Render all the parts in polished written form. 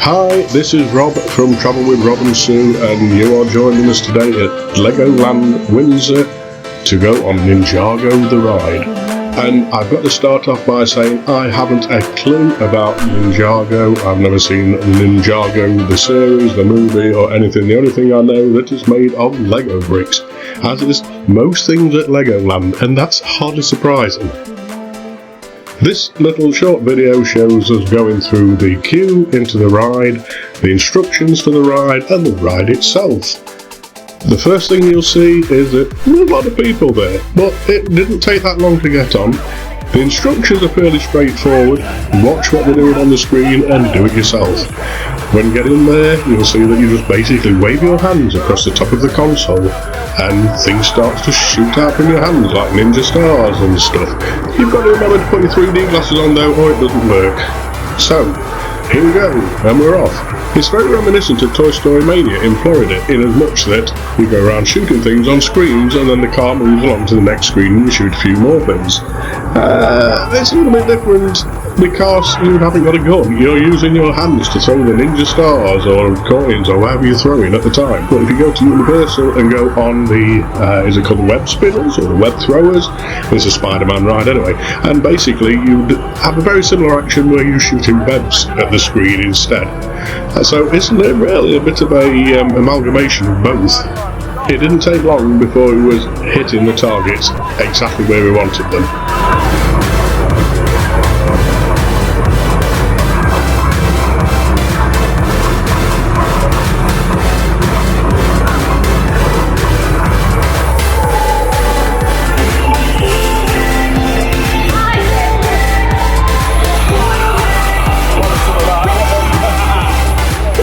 Hi, this is Rob from Travel with Rob and Sue, and you are joining us today at Legoland Windsor to go on Ninjago the ride. And I've got to start off by saying I haven't a clue about Ninjago. I've never seen Ninjago the series, the movie, or anything. The only thing I know that it's made of Lego bricks, as is most things at Legoland, and that's hardly surprising. This little short video shows us going through the queue into the ride, the instructions for the ride, and the ride itself. The first thing you'll see is that there's a lot of people there, but it didn't take that long to get on. The instructions are fairly straightforward. Watch what they're doing on the screen and do it yourself. When you get in there, you'll see that you just basically wave your hands across the top of the console and things start to shoot out from your hands like ninja stars and stuff. You've got to remember to put your 3D glasses on though, or it doesn't work. So, here we go, and we're off. It's very reminiscent of Toy Story Mania in Florida, in as much that you go around shooting things on screens and then the car moves along to the next screen and you shoot a few more things. It's a little bit different because you haven't got a gun. You're using your hands to throw the ninja stars or coins or whatever you're throwing at the time. But if you go to Universal and go on the, is it called the web spinners or the web throwers? It's a Spider-Man ride anyway. And basically you have a very similar action where you're shooting webs at the screen instead. So isn't it really a bit of a amalgamation of both? It didn't take long before we was hitting the targets exactly where we wanted them.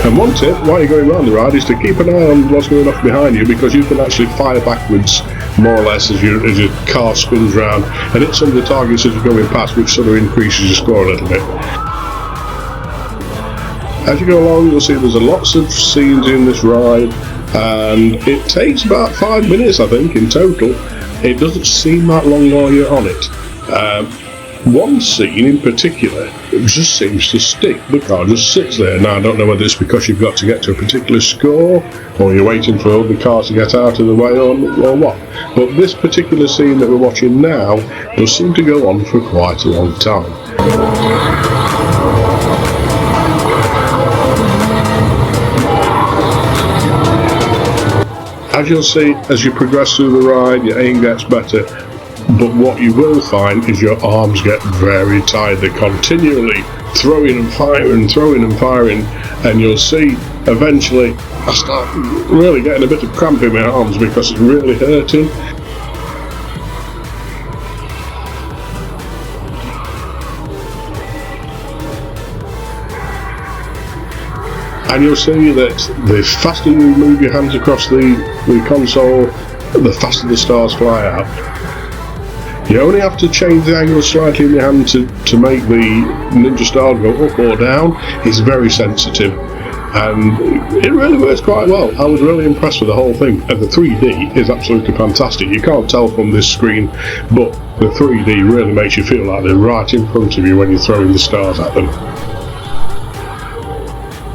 And one tip while you're going around the ride is to keep an eye on what's going off behind you, because you can actually fire backwards more or less as your car spins round and hit some of the targets as you're going past, which sort of increases your score a little bit. As you go along, you'll see there's lots of scenes in this ride, and it takes about 5 minutes I think in total. It doesn't seem that long while you're on it. One scene in particular, it just seems to stick. The car just sits there. Now I don't know whether it's because you've got to get to a particular score, or you're waiting for all the cars to get out of the way, or what. But this particular scene that we're watching now does seem to go on for quite a long time. As you'll see, as you progress through the ride, your aim gets better. But what you will find is your arms get very tired. They're continually throwing and firing, and you'll see eventually I start really getting a bit of cramp in my arms because it's really hurting. And you'll see that the faster you move your hands across the console, the faster the stars fly out. You only have to change the angle slightly in your hand to make the ninja star go up or down. It's very sensitive, and it really works quite well. I was really impressed with the whole thing, and the 3D is absolutely fantastic. You can't tell from this screen, but the 3D really makes you feel like they're right in front of you when you're throwing the stars at them.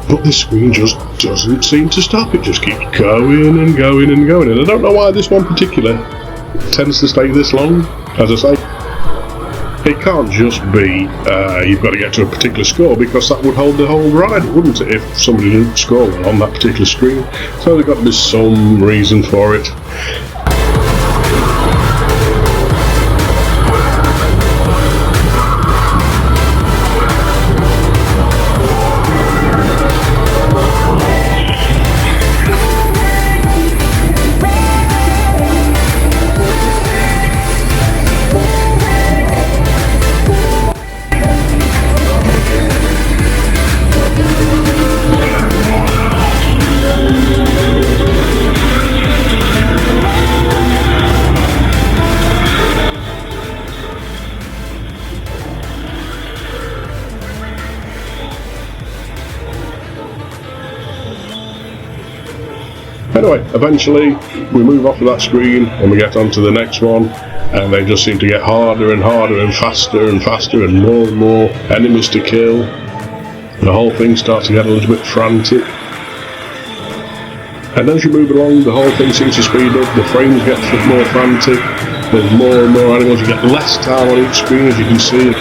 But this screen just doesn't seem to stop. It just keeps going and going and going, and I don't know why this one particular tends to stay this long. As I say, it can't just be you've got to get to a particular score, because that would hold the whole ride, wouldn't it, if somebody didn't score well on that particular screen. So there's got to be some reason for it. Anyway, eventually we move off of that screen and we get onto the next one, and they just seem to get harder and harder and faster and more enemies to kill. The whole thing starts to get a little bit frantic. And as you move along, the whole thing seems to speed up, the frames get more frantic, there's more and more animals, you get less time on each screen as you can see.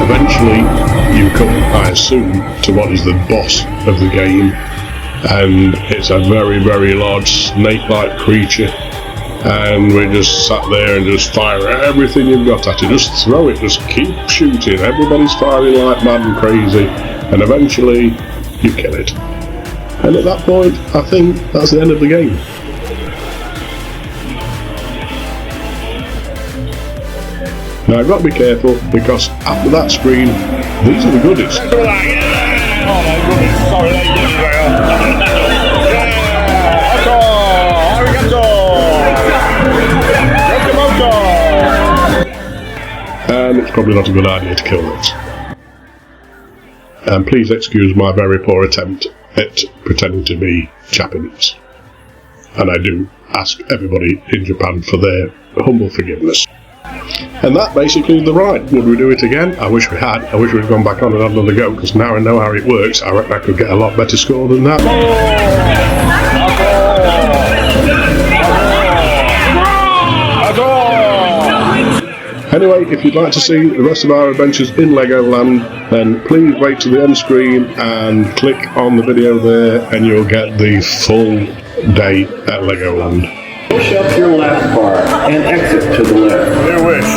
Eventually you come, I assume, to what is the boss of the game, and it's a very, very large snake-like creature, and we just sat there and just fire everything you've got at it, just throw it, just keep shooting, everybody's firing like mad and crazy, and eventually you kill it. And at that point, I think that's the end of the game. Now I've got to be careful, because after that screen, these are the goodies. And it's probably not a good idea to kill those. And please excuse my very poor attempt at pretending to be Japanese. And I do ask everybody in Japan for their humble forgiveness. And that basically is the ride. Would we do it again? I wish we had. I wish we'd gone back on and had another go, because now I know how it works. I reckon I could get a lot better score than that. Anyway, if you'd like to see the rest of our adventures in Legoland, then please wait to the end screen and click on the video there, and you'll get the full day at Legoland. Push up your left bar and exit to the left. Your wish.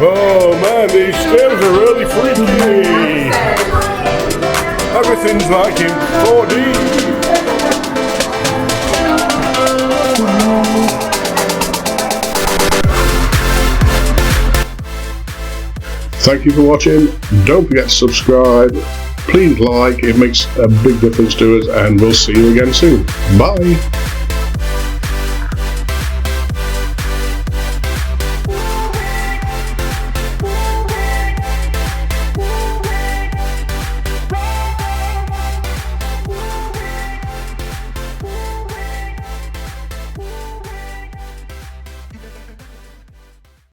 Oh man, these stairs are really freaky. Everything's like in 4D. Thank you for watching. Don't forget to subscribe. Please like, it makes a big difference to us, and we'll see you again soon. Bye.